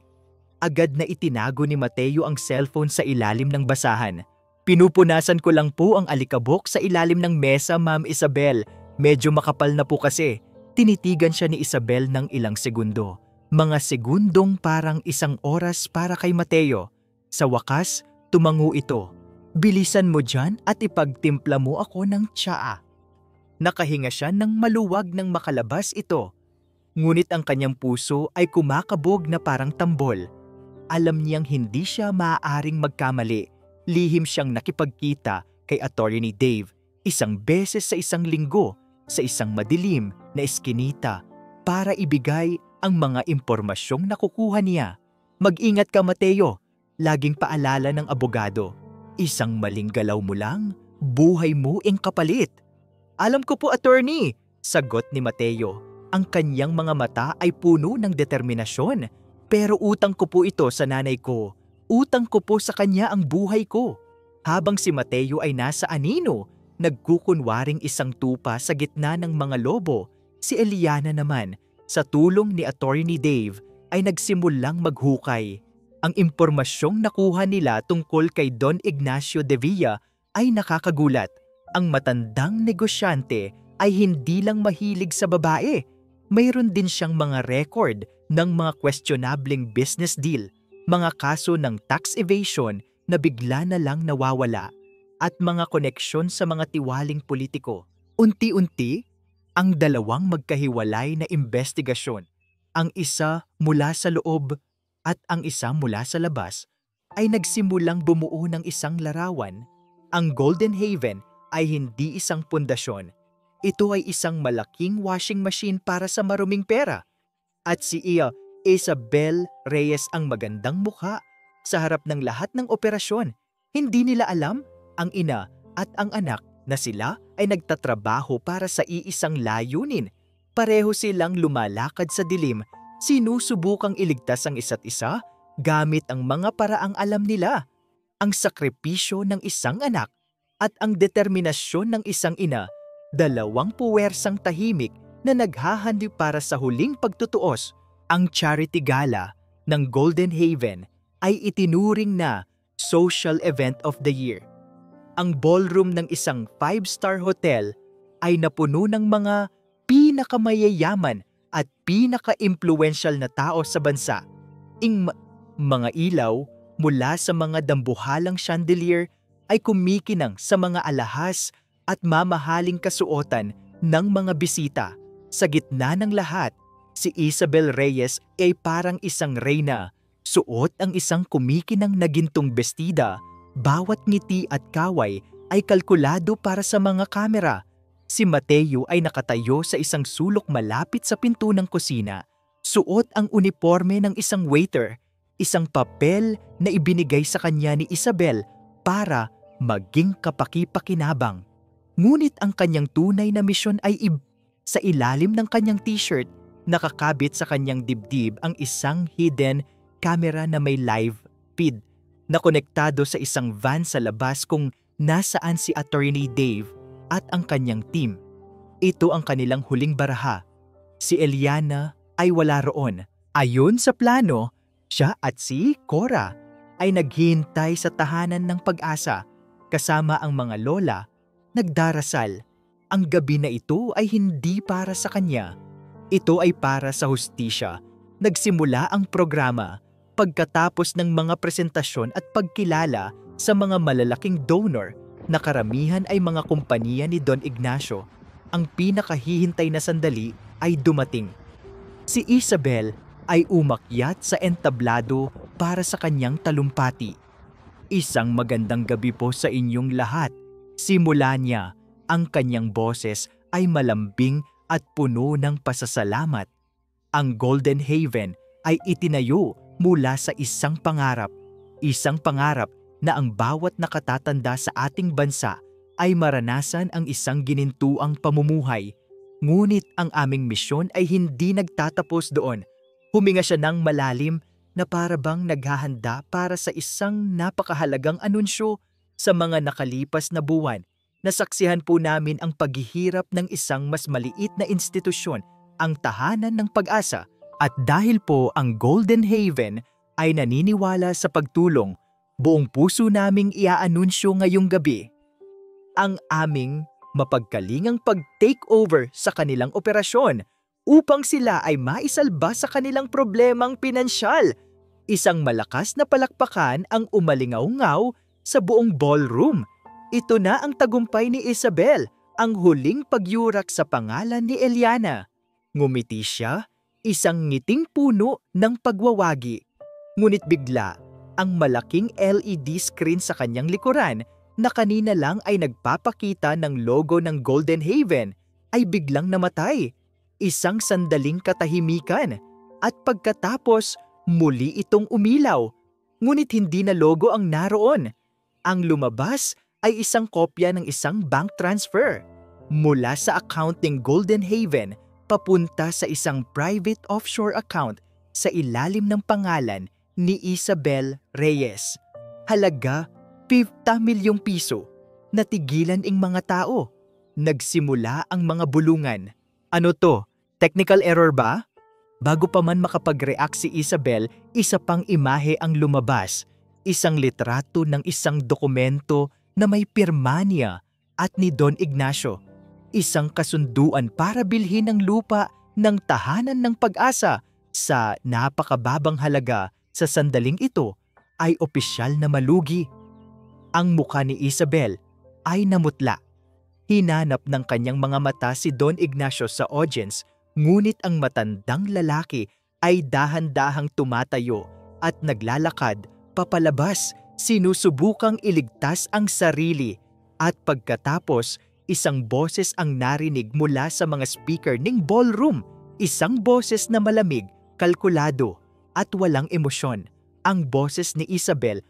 Agad na itinago ni Mateo ang cellphone sa ilalim ng basahan. "Pinupunasan ko lang po ang alikabok sa ilalim ng mesa, Ma'am Isabel. Medyo makapal na po kasi." Tinitigan siya ni Isabel ng ilang segundo. Mga segundong parang isang oras para kay Mateo. Sa wakas, tumango ito. "Bilisan mo dyan at ipagtimpla mo ako ng tsaa." Nakahinga siya ng maluwag nang makalabas ito. Ngunit ang kanyang puso ay kumakabog na parang tambol. Alam niyang hindi siya maaaring magkamali. Lihim siyang nakipagkita kay Attorney Dave isang beses sa isang linggo sa isang madilim na eskinita para ibigay ang mga impormasyong nakukuha niya. "Mag-ingat ka, Mateo," laging paalala ng abogado. "Isang maling galaw mo lang, buhay mo ang kapalit." "Alam ko po, attorney," sagot ni Mateo. Ang kanyang mga mata ay puno ng determinasyon. "Pero utang ko po ito sa nanay ko. Utang ko po sa kanya ang buhay ko." Habang si Mateo ay nasa anino, nagkukunwaring isang tupa sa gitna ng mga lobo, si Eliana naman, sa tulong ni Attorney Dave, ay nagsimulang maghukay. Ang impormasyong nakuha nila tungkol kay Don Ignacio de Villa ay nakakagulat. Ang matandang negosyante ay hindi lang mahilig sa babae. Mayroon din siyang mga record ng mga questionableng business deal, mga kaso ng tax evasion na bigla na lang nawawala, at mga koneksyon sa mga tiwaling politiko. Unti-unti, ang dalawang magkahiwalay na investigasyon, ang isa mula sa loob at ang isa mula sa labas, ay nagsimulang bumuo ng isang larawan. Ang Golden Haven ay hindi isang pundasyon. Ito ay isang malaking washing machine para sa maruming pera. At si Isabel Reyes ang magandang mukha sa harap ng lahat ng operasyon. Hindi nila alam, ang ina at ang anak, na sila ay nagtatrabaho para sa iisang layunin. Pareho silang lumalakad sa dilim, sinusubukang iligtas ang isa't isa gamit ang mga paraang alam nila. Ang sakripisyo ng isang anak at ang determinasyon ng isang ina, dalawang puwersang tahimik na naghahandi para sa huling pagtutuos. Ang charity gala ng Golden Haven ay itinuring na Social Event of the Year. Ang ballroom ng isang 5-star hotel ay napuno ng mga pinakamayayaman at pinaka-impluwensyal na tao sa bansa. Mga ilaw mula sa mga dambuhalang chandelier ay kumikinang sa mga alahas at mamahaling kasuotan ng mga bisita. Sa gitna ng lahat, si Isabel Reyes ay parang isang reyna. Suot ang isang kumikinang na gintong bestida. Bawat ngiti at kaway ay kalkulado para sa mga kamera. Si Mateo ay nakatayo sa isang sulok malapit sa pinto ng kusina. Suot ang uniforme ng isang waiter, isang papel na ibinigay sa kanya ni Isabel para maging kapaki-pakinabang. Ngunit ang kanyang tunay na misyon ay sa ilalim ng kanyang t-shirt, nakakabit sa kanyang dibdib ang isang hidden camera na may live feed na konektado sa isang van sa labas kung nasaan si Attorney Dave at ang kanyang team. Ito ang kanilang huling baraha. Si Eliana ay wala roon. Ayon sa plano, siya at si Cora ay naghihintay sa tahanan ng Pag-asa kasama ang mga lola, nagdarasal. Ang gabi na ito ay hindi para sa kanya. Ito ay para sa hustisya. Nagsimula ang programa pagkatapos ng mga presentasyon at pagkilala sa mga malalaking donor na karamihan ay mga kumpanya ni Don Ignacio. Ang pinakahihintay na sandali ay dumating. Si Isabel ay umakyat sa entablado para sa kanyang talumpati. Isang magandang gabi po sa inyong lahat. Simula niya, ang kanyang boses ay malambing at puno ng pasasalamat. Ang Golden Haven ay itinayo mula sa isang pangarap na ang bawat nakatatanda sa ating bansa ay maranasan ang isang ginintuang pamumuhay. Ngunit ang aming misyon ay hindi nagtatapos doon. Huminga siya ng malalim na parabang naghahanda para sa isang napakahalagang anunsyo. Sa mga nakalipas na buwan, nasaksihan po namin ang paghihirap ng isang mas maliit na institusyon, ang Tahanan ng Pag-asa. At dahil po ang Golden Haven ay naniniwala sa pagtulong, buong puso naming iaanunsyo ngayong gabi ang aming mapagkalingang pag-takeover sa kanilang operasyon upang sila ay maisalba sa kanilang problemang pinansyal. Isang malakas na palakpakan ang umalingaw-ngaw sa buong ballroom. Ito na ang tagumpay ni Isabel, ang huling pagyurak sa pangalan ni Eliana. Ngumiti siya, isang ngiting puno ng pagwawagi. Ngunit bigla, ang malaking LED screen sa kanyang likuran na kanina lang ay nagpapakita ng logo ng Golden Haven ay biglang namatay. Isang sandaling katahimikan at pagkatapos muli itong umilaw. Ngunit hindi na logo ang naroon. Ang lumabas ay isang kopya ng isang bank transfer mula sa account ng Golden Haven papunta sa isang private offshore account sa ilalim ng pangalan ni Isabel Reyes. Halaga 50 milyong piso. Natigilan ang mga tao. Nagsimula ang mga bulungan. Ano to? Technical error ba? Bago pa man makapag-react si Isabel, isa pang imahe ang lumabas. Isang litrato ng isang dokumento na may pirma niya at ni Don Ignacio. Isang kasunduan para bilhin ng lupa ng Tahanan ng Pag-asa sa napakababang halaga. Sa sandaling ito ay opisyal na malugi. Ang mukha ni Isabel ay namutla. Hinanap ng kanyang mga mata si Don Ignacio sa audience, ngunit ang matandang lalaki ay dahan-dahang tumatayo at naglalakad papalabas, sinusubukang iligtas ang sarili. At pagkatapos, isang boses ang narinig mula sa mga speaker ng ballroom. Isang boses na malamig, kalkulado, at walang emosyon. Ang boses ni Isabel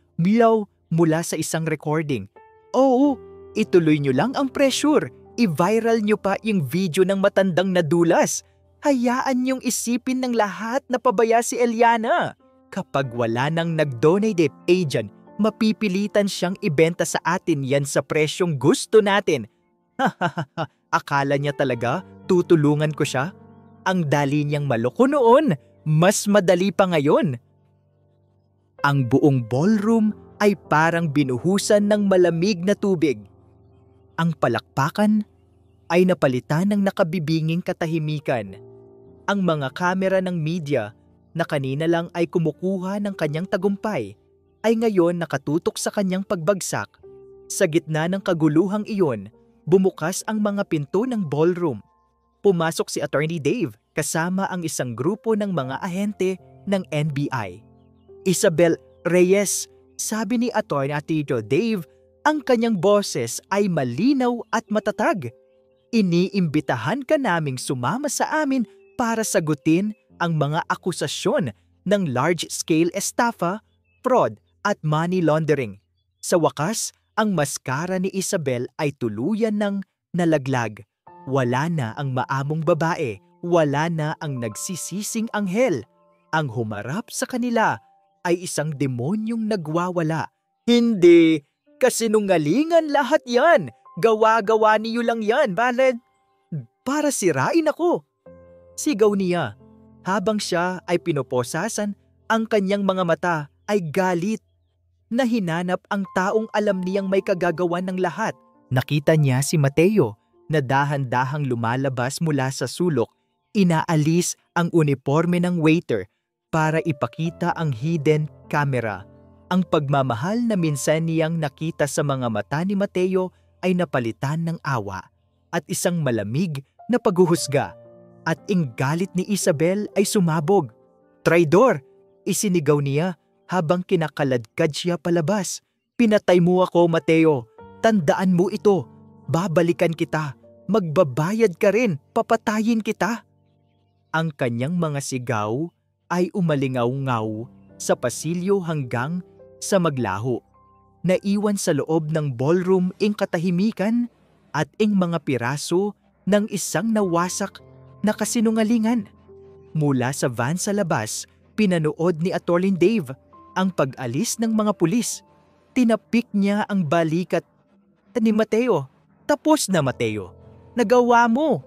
mula sa isang recording. Oo, ituloy nyo lang ang pressure. I-viral nyo pa yung video ng matandang nadulas. Hayaan nyong isipin ng lahat na pabaya si Eliana. Kapag wala nang nag-donate agent, mapipilitan siyang ibenta sa atin yan sa presyong gusto natin. Akala niya talaga tutulungan ko siya? Ang dali niyang maloko noon, mas madali pa ngayon. Ang buong ballroom ay parang binuhusan ng malamig na tubig. Ang palakpakan ay napalitan ng nakabibinging katahimikan. Ang mga kamera ng media na kanina lang ay kumukuha ng kanyang tagumpay ay ngayon nakatutok sa kanyang pagbagsak. Sa gitna ng kaguluhang iyon, bumukas ang mga pinto ng ballroom. Pumasok si Attorney Dave kasama ang isang grupo ng mga ahente ng NBI. Isabel Reyes, sabi ni Attorney Dave, ang kanyang boses ay malinaw at matatag. Iniimbitahan ka naming sumama sa amin para sagutin ang mga akusasyon ng large-scale estafa, fraud at money laundering. Sa wakas, ang maskara ni Isabel ay tuluyan ng nalaglag. Wala na ang maamong babae, wala na ang nagsisising anghel. Ang humarap sa kanila ay isang demonyong nagwawala. Hindi, kasinungalingan lahat yan. Gawa-gawa niyo lang yan, balad. Para sirain ako. Sigaw niya. Habang siya ay pinoposasan, ang kanyang mga mata ay galit. Nahinanap ang taong alam niyang may kagagawan ng lahat. Nakita niya si Mateo na dahan-dahang lumalabas mula sa sulok. Inaalis ang uniforme ng waiter para ipakita ang hidden camera. Ang pagmamahal na minsan niyang nakita sa mga mata ni Mateo ay napalitan ng awa at isang malamig na paghuhusga. At ang galit ni Isabel ay sumabog. Traidor! Isinigaw niya habang kinakaladkad siya palabas. Pinatay mo ako, Mateo. Tandaan mo ito. Babalikan kita. Magbabayad ka rin. Papatayin kita. Ang kanyang mga sigaw ay umalingaw-ngaw sa pasilyo hanggang sa maglaho. Naiwan sa loob ng ballroom ang katahimikan at ang mga piraso ng isang nawasak na kasinungalingan. Mula sa van sa labas, pinanood ni Attorney Dave ang pag-alis ng mga pulis. Tinapik niya ang balikat ni Mateo. Tapos na, Mateo. Nagawa mo.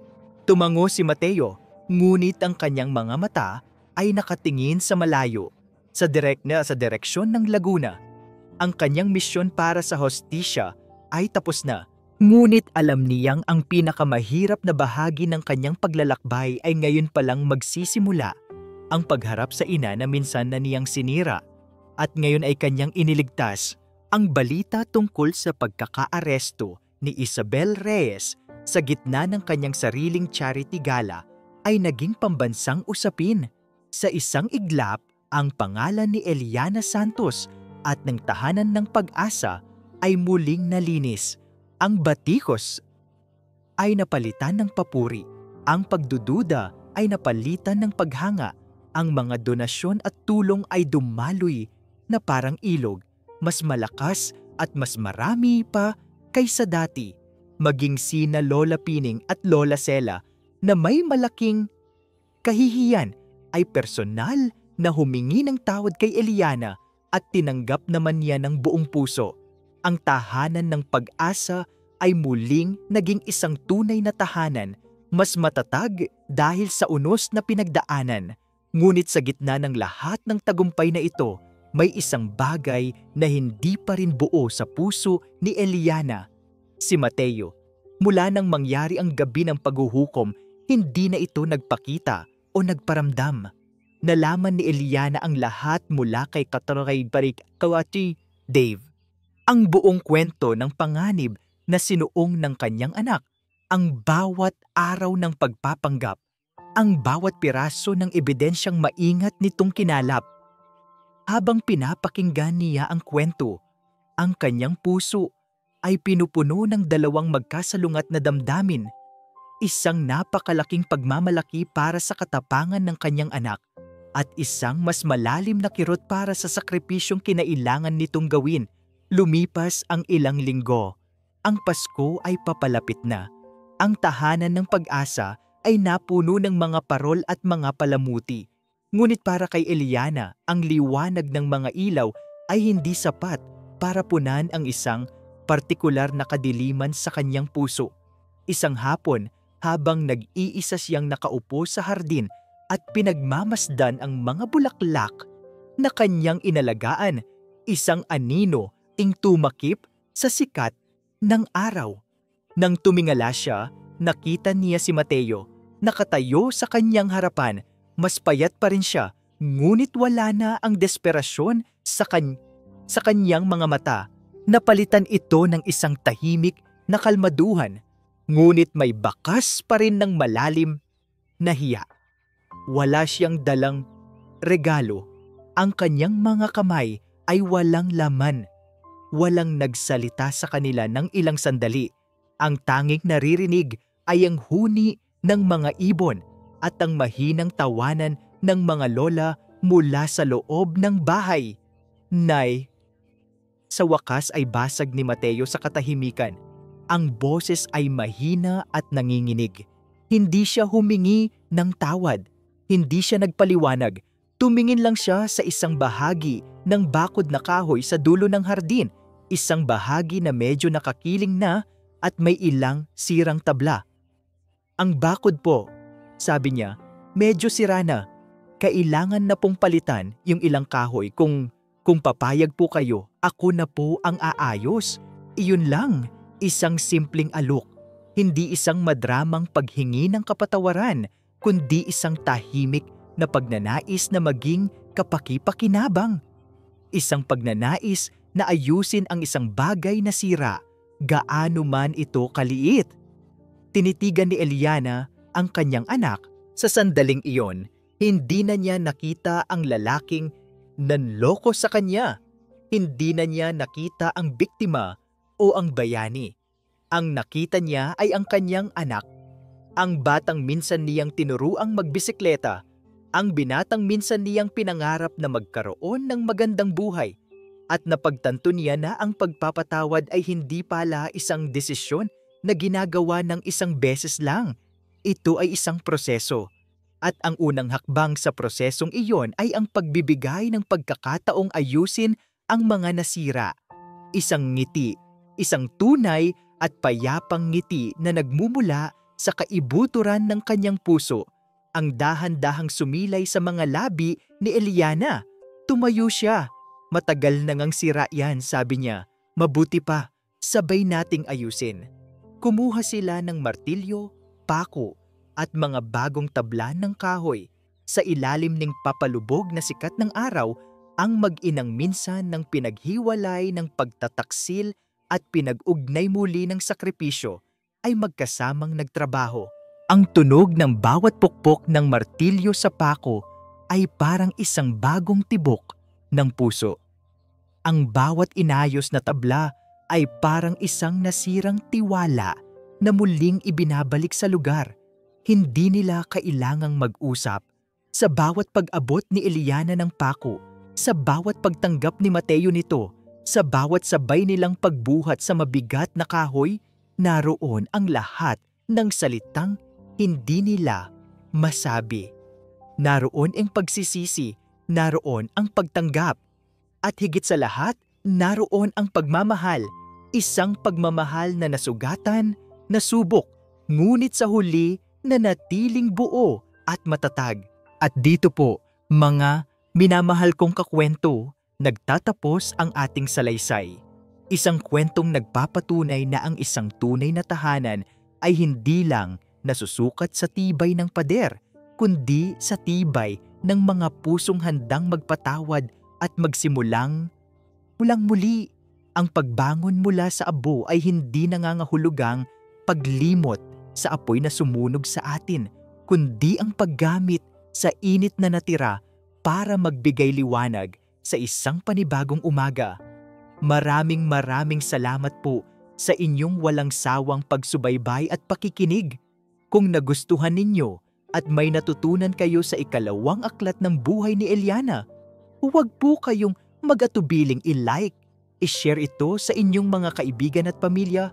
Tumango si Mateo, ngunit ang kanyang mga mata ay nakatingin sa malayo, sa direksyon ng Laguna. Ang kanyang misyon para sa hostisya ay tapos na. Ngunit alam niyang ang pinakamahirap na bahagi ng kanyang paglalakbay ay ngayon palang magsisimula. Ang pagharap sa ina na minsan na niyang sinira at ngayon ay kanyang iniligtas. Ang balita tungkol sa pagkakaaresto ni Isabel Reyes sa gitna ng kanyang sariling charity gala ay naging pambansang usapin. Sa isang iglap, ang pangalan ni Eliana Santos at ng tahanan ng Pag-asa ay muling nalinis. Ang batikos ay napalitan ng papuri. Ang pagdududa ay napalitan ng paghanga. Ang mga donasyon at tulong ay dumaloy na parang ilog. Mas malakas at mas marami pa kaysa dati. Maging sina Lola Pining at Lola Sela na may malaking kahihiyan ay personal na humingi ng tawad kay Eliana at tinanggap naman niya ng buong puso. Ang tahanan ng Pag-asa ay muling naging isang tunay na tahanan, mas matatag dahil sa unos na pinagdaanan. Ngunit sa gitna ng lahat ng tagumpay na ito, may isang bagay na hindi pa rin buo sa puso ni Eliana. Si Mateo. Mula nang mangyari ang gabi ng paghuhukom, hindi na ito nagpakita o nagparamdam. Nalaman ni Eliana ang lahat mula kay Kawati Dave. Ang buong kwento ng panganib na sinuong ng kanyang anak, ang bawat araw ng pagpapanggap, ang bawat piraso ng ebidensyang maingat nitong kinalap. Habang pinapakinggan niya ang kwento, ang kanyang puso ay pinupuno ng dalawang magkasalungat na damdamin. Isang napakalaking pagmamalaki para sa katapangan ng kanyang anak at isang mas malalim na kirot para sa sakripisyong kinailangan nitong gawin. Lumipas ang ilang linggo. Ang Pasko ay papalapit na. Ang tahanan ng Pag-asa ay napuno ng mga parol at mga palamuti. Ngunit para kay Eliana, ang liwanag ng mga ilaw ay hindi sapat para punan ang isang partikular na kadiliman sa kanyang puso. Isang hapon, habang nag-iisa siyang nakaupo sa hardin at pinagmamasdan ang mga bulaklak na kanyang inalagaan, isang anino ing tumakip sa sikat ng araw. Nang tumingala siya, nakita niya si Mateo. nakatayo sa kanyang harapan. Mas payat pa rin siya, ngunit wala na ang desperasyon sa kanyang mga mata. Napalitan ito ng isang tahimik na kalmaduhan, ngunit may bakas pa rin ng malalim na hiya. Wala siyang dalang regalo. Ang kanyang mga kamay ay walang laman. Walang nagsalita sa kanila ng ilang sandali. Ang tanging naririnig ay ang huni ng mga ibon at ang mahinang tawanan ng mga lola mula sa loob ng bahay. Nay, sa wakas ay basag ni Mateo sa katahimikan. Ang boses ay mahina at nanginginig. Hindi siya humingi ng tawad. Hindi siya nagpaliwanag. Tumingin lang siya sa isang bahagi ng bakod na kahoy sa dulo ng hardin. Isang bahagi na medyo nakakiling na at may ilang sirang tabla. Ang bakod po, sabi niya, medyo sira na. Kailangan na pong palitan yung ilang kahoy. Kung papayag po kayo, ako na po ang aayos. Iyon lang, isang simpleng alok. Hindi isang madramang paghingi ng kapatawaran, kundi isang tahimik na pagnanais na maging kapaki-pakinabang. Isang pagnanais na ayusin ang isang bagay na sira, gaano man ito kaliit. Tinitigan ni Eliana ang kanyang anak. Sa sandaling iyon, hindi na niya nakita ang lalaking nanloko sa kanya. Hindi na niya nakita ang biktima o ang bayani. Ang nakita niya ay ang kanyang anak. Ang batang minsan niyang tinuruang magbisikleta. Ang binatang minsan niyang pinangarap na magkaroon ng magandang buhay. At napagtanto niya na ang pagpapatawad ay hindi pala isang desisyon na ginagawa ng isang beses lang. Ito ay isang proseso. At ang unang hakbang sa prosesong iyon ay ang pagbibigay ng pagkakataong ayusin ang mga nasira. Isang ngiti, isang tunay at payapang ngiti na nagmumula sa kaibuturan ng kanyang puso. Ang dahan-dahang sumilay sa mga labi ni Eliana. Tumayo siya. Matagal na ngang sira yan, sabi niya. Mabuti pa, sabay nating ayusin. Kumuha sila ng martilyo, pako, at mga bagong tabla ng kahoy. Sa ilalim ng papalubog na sikat ng araw, ang mag-inang minsan ng pinaghiwalay ng pagtataksil at pinag-ugnay muli ng sakripisyo ay magkasamang nagtrabaho. Ang tunog ng bawat pukpok ng martilyo sa pako ay parang isang bagong tibok ng puso. Ang bawat inayos na tabla ay parang isang nasirang tiwala na muling ibinabalik sa lugar. Hindi nila kailangang mag-usap. Sa bawat pag-abot ni Eliana ng pako, sa bawat pagtanggap ni Mateo nito, sa bawat sabay nilang pagbuhat sa mabigat na kahoy, naroon ang lahat ng salitang hindi nila masabi. Naroon ang pagsisisi, naroon ang pagtanggap. At higit sa lahat, naroon ang pagmamahal. Isang pagmamahal na nasugatan, nasubok, ngunit sa huli nanatiling buo at matatag. At dito po, mga minamahal kong kakwento, nagtatapos ang ating salaysay. Isang kwentong nagpapatunay na ang isang tunay na tahanan ay hindi lang nasusukat sa tibay ng pader, kundi sa tibay ng mga pusong handang magpatawad at magsimulang mulang muli. Ang pagbangon mula sa abo ay hindi nangangahulugang paglimot sa apoy na sumunog sa atin, kundi ang paggamit sa init na natira para magbigay liwanag sa isang panibagong umaga. Maraming salamat po sa inyong walang sawang pagsubaybay at pakikinig. Kung nagustuhan ninyo at may natutunan kayo sa ikalawang aklat ng buhay ni Eliana, huwag po kayong mag-atubiling i-like, i-share ito sa inyong mga kaibigan at pamilya,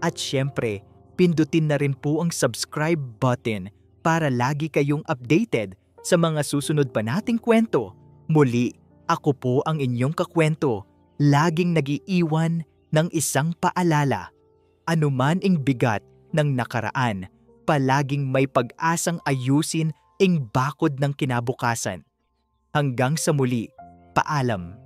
at syempre, pindutin na rin po ang subscribe button para lagi kayong updated sa mga susunod pa nating kwento. Muli, ako po ang inyong kakwento, laging nag-iiwan ng isang paalala. Anuman ang bigat ng nakaraan, palaging may pag-asang ayusin ang bakod ng kinabukasan. Hanggang sa muli, paalam.